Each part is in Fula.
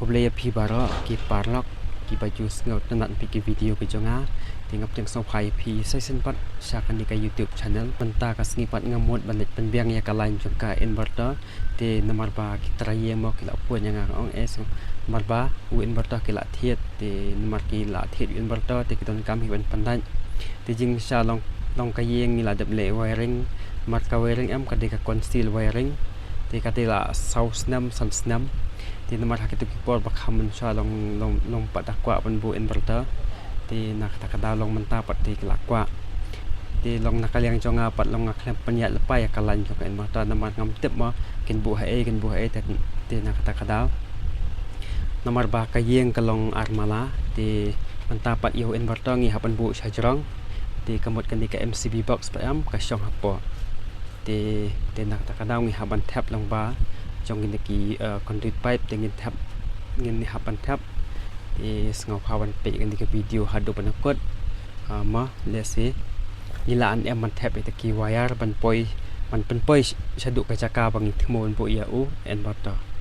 Hoblaya pi baro ki parlok ki baju sngot nan pi ki video ke jonga tingap teng sopai pi season pat syakan di ka YouTube channel benta ka snipat ngamut banit penbiang ya ka lain jongka inverter te nomor ba ki traye mo ki la puan yang ong es nomor ba u inverter ki la thiet te nomor ki la thiet inverter te ki don kam hi ban pandan te jing sha long ka yeng ni la dep le wiring mat ka wiring am ka de ka conceal wiring te ka te la sau snam san snam ti nomor hak itu kipor bakhamun sha long patakwa ban bu inverter ti nak takada long menta pat ti kelakwa ti long nakaliang jonga pat long ngakhlem panya lepai kalan joka inverter nomor ngam tip ma kin bu hae ti nak takada nomor ba ka yeng kalong armala ti menta pat yo inverter ngi hapan bu sajrong ti kamot kan di ka MCB box pa am ka syong hapo ti nak takada ngi haban Thep long ba trong cái conduit pipe dengan Thep ngin hapan Thep ngau kawan pe dengan cái video hadu panakot ma lesi nilaan em man Thep itu ki wire ban poi syaduk ka jaka bang thmon bo ia u inverter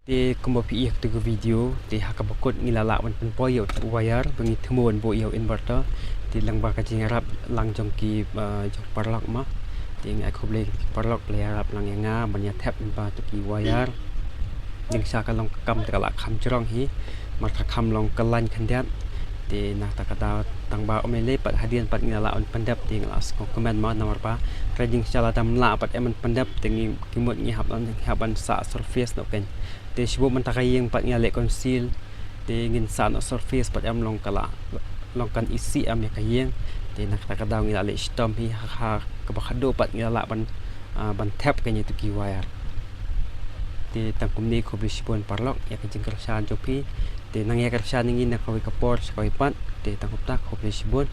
Te kumba pi ik tu video te hakabakot ngilala wan pen poyo wire bengi thmon bo yo inverter te Lyngba ka jing rap lang jong ki jong parlak ma te ngai khoble parlak le rap lang nga banya Thep ba tu ki wire ding sa ka long kam te kala kham jrong hi mar ka kham long kalan khandiat te na ta ka da tang ba omele pat hadian pat ngilala on pandap te nglas ko comment ma nomor pa trading sala tam la pat eman pandap te ngi kimot ngi haban sa surface no ken te shibo man takayeng pat nga le Conceal te ngin sa no surface pat am long kala long kan isi am ya kayeng te nakakadaw ngila le stom hi ha kabakado pat ngila ban Thep kanya tu ki wire te tang kumni ko bisipon parlok ya kajing kersan jopi te nang ya kersan ngin na kawi kapor sa kawi pat te tang kupta ko bisipon